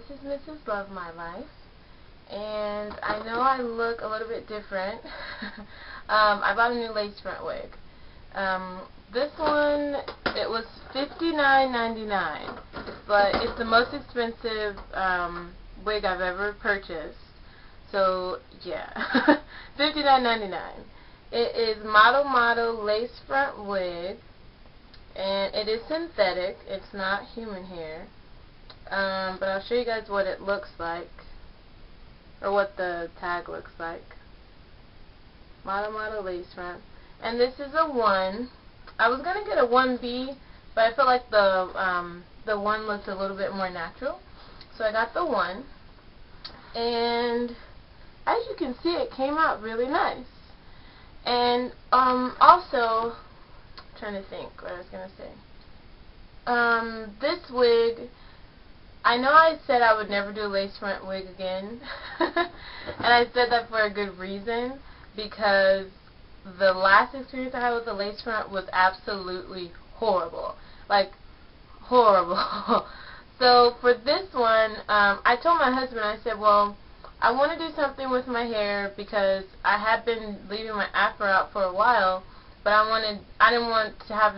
This is Mrs. Love My Life, and I know I look a little bit different. I bought a new lace front wig. This one, it was $59.99, but it's the most expensive wig I've ever purchased. So yeah, $59.99. It is Model lace front wig, and it is synthetic. It's not human hair. But I'll show you guys what it looks like, or what the tag looks like. Model lace front, and this is a 1. I was gonna get a 1B, but I feel like the 1 looks a little bit more natural, so I got the 1. And as you can see, it came out really nice. And also, I'm trying to think what I was gonna say. This wig, I know I said I would never do a lace front wig again, and I said that for a good reason, because the last experience I had with the lace front was absolutely horrible. Like, horrible. So for this one, I told my husband, I said, well, I want to do something with my hair because I had been leaving my afro out for a while, but I didn't want to start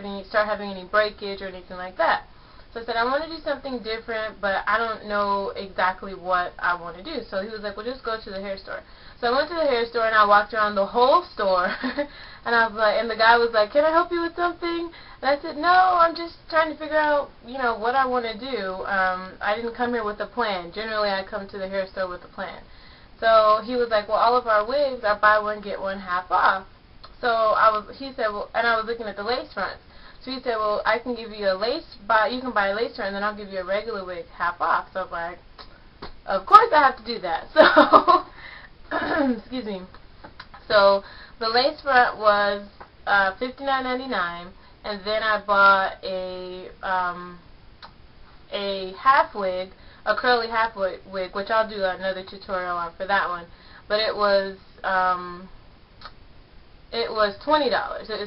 having any breakage or anything like that. So I said, I want to do something different, but I don't know exactly what I want to do. So he was like, well, just go to the hair store. So I went to the hair store, and I walked around the whole store, and I was like, and the guy was like, can I help you with something? And I said, no, I'm just trying to figure out, what I want to do. I didn't come here with a plan. Generally, I come to the hair store with a plan. So he was like, well, all of our wigs are buy one, get one half off. So he said, well, and I was looking at the lace fronts. So he said, well, I can give you you can buy a lace front, and then I'll give you a regular wig half off. So I was like, of course I have to do that. So, excuse me. So the lace front was $59.99, and then I bought a half wig, a curly half wig, which I'll do another tutorial on for that one. But it was $20.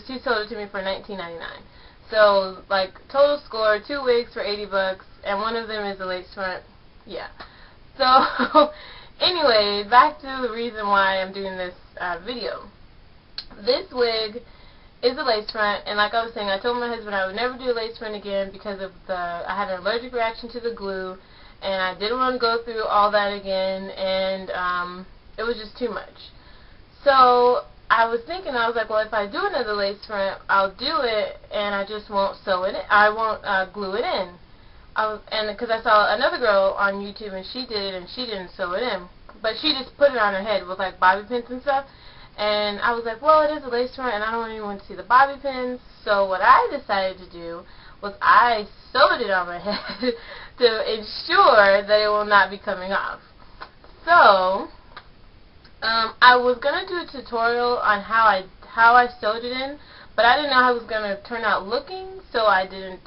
She sold it to me for $19.99. So, like, total score, 2 wigs for $80, and one of them is a lace front. Yeah. So, anyway, back to the reason why I'm doing this video. This wig is a lace front, and like I was saying, I told my husband I would never do a lace front again because of I had an allergic reaction to the glue, and I didn't want to go through all that again, and it was just too much. So I was thinking, I was like, well, if I do another lace front, I'll do it, and I just won't sew it in. I won't glue it in. Because I saw another girl on YouTube, and she did it, and she didn't sew it in. But she just put it on her head with, like, bobby pins and stuff. And I was like, well, it is a lace front, and I don't want anyone to see the bobby pins. So what I decided to do was I sewed it on my head to ensure that it will not be coming off. So I was gonna do a tutorial on how I sewed it in, but I didn't know how it was gonna turn out looking, so I didn't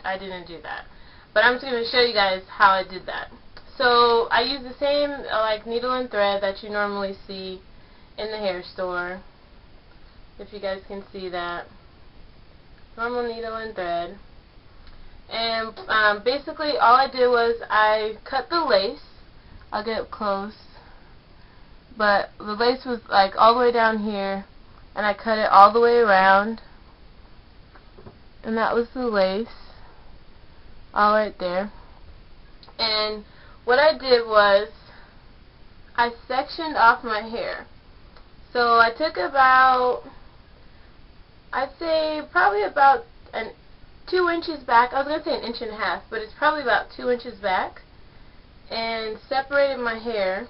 do that. But I'm just gonna show you guys how I did that. So I used the same like needle and thread that you normally see in the hair store. If you guys can see that, normal needle and thread. And basically all I did was I cut the lace. I'll get up close. But the lace was like all the way down here, and I cut it all the way around, and that was the lace, all right there. And what I did was I sectioned off my hair. So I took about, I'd say probably about 2 inches back. I was going to say 1.5 inches, but it's probably about 2 inches back, and separated my hair.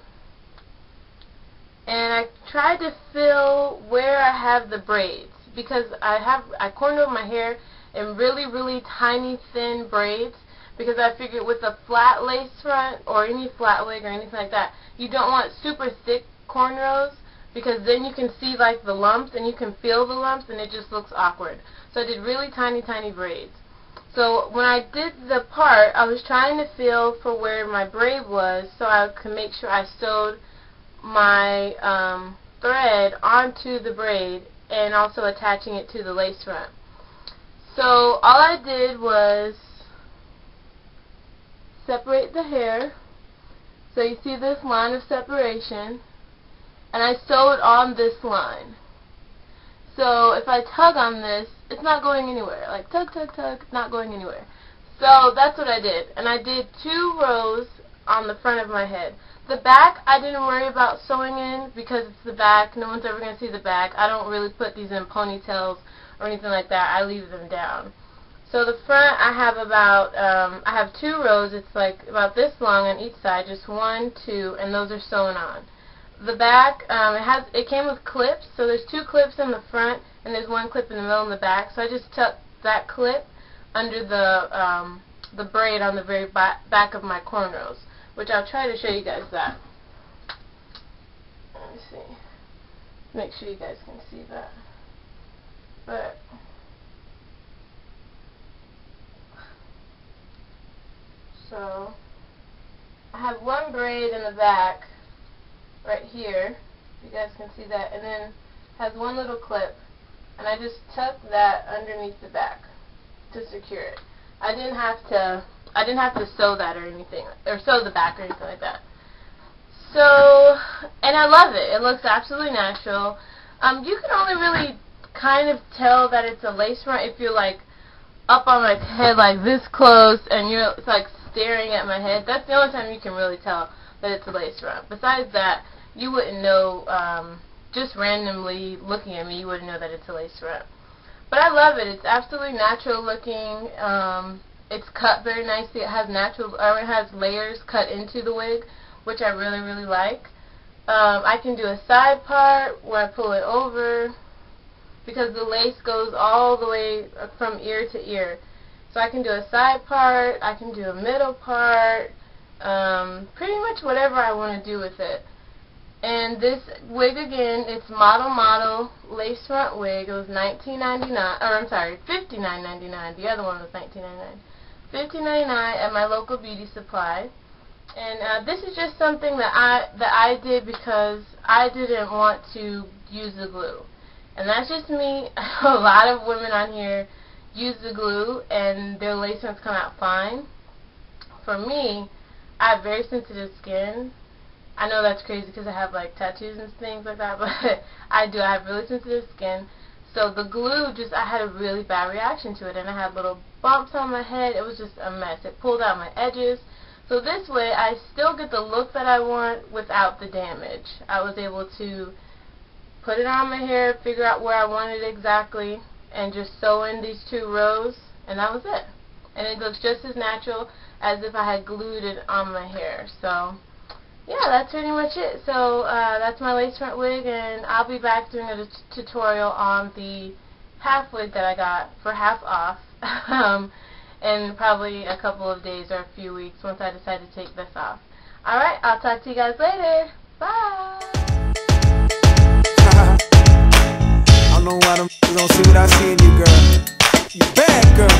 And I tried to fill where I have the braids, because I cornered my hair in really, really tiny, thin braids, because I figured with a flat lace front or any flat wig or anything like that, you don't want super thick cornrows, because then you can see like the lumps and you can feel the lumps and it just looks awkward. So I did really tiny, tiny braids. So when I did the part, I was trying to feel for where my braid was so I could make sure I sewed my thread onto the braid and also attaching it to the lace front. So all I did was separate the hair, So you see this line of separation, and I sewed on this line. So if I tug on this, it's not going anywhere. Like tug, tug, tug, not going anywhere. So that's what I did. And I did 2 rows on the front of my head. The back, I didn't worry about sewing in because it's the back. No one's ever going to see the back. I don't really put these in ponytails or anything like that. I leave them down. So the front, I have about, I have 2 rows. It's like about this long on each side, just 1, 2, and those are sewn on. The back, it came with clips, so there's 2 clips in the front, and there's 1 clip in the middle and the back. So I just tucked that clip under the braid on the very back of my cornrows, which I'll try to show you guys that. Let me see. Make sure you guys can see that. But so I have 1 braid in the back right here, you guys can see that, and then has 1 little clip, and I just tuck that underneath the back to secure it. I didn't have to sew that or anything, or sew the back or anything like that. So, and I love it. It looks absolutely natural. You can only really kind of tell that it's a lace front if you're like up on my head like this close and you're like staring at my head. That's the only time you can really tell that it's a lace front. Besides that, you wouldn't know, just randomly looking at me, you wouldn't know that it's a lace front. But I love it. It's absolutely natural looking. It's cut very nicely. It has it has layers cut into the wig, which I really, really like. I can do a side part where I pull it over because the lace goes all the way from ear to ear. So I can do a side part, I can do a middle part, pretty much whatever I want to do with it. And this wig, again, it's Model lace front wig. It was $19.99, or I'm sorry, $59.99. The other one was $19.99. $15.99 at my local beauty supply. And this is just something that I did because I didn't want to use the glue. And that's just me. A lot of women on here use the glue and their lace fronts come out fine. For me, I have very sensitive skin. I know that's crazy because I have like tattoos and things like that, but I have really sensitive skin. So the glue I had a really bad reaction to it, and I had little bumps on my head. It was just a mess. It pulled out my edges. So this way I still get the look that I want without the damage. I was able to put it on my hair, figure out where I wanted it exactly, and just sew in these 2 rows, and that was it. And it looks just as natural as if I had glued it on my hair. So yeah, that's pretty much it. So that's my lace front wig, and I'll be back doing a tutorial on the half wig that I got for half off in probably a couple of days or a few weeks once I decide to take this off. Alright, I'll talk to you guys later. Bye! I don't know why them don't see what I see in you, girl. You bad, girl.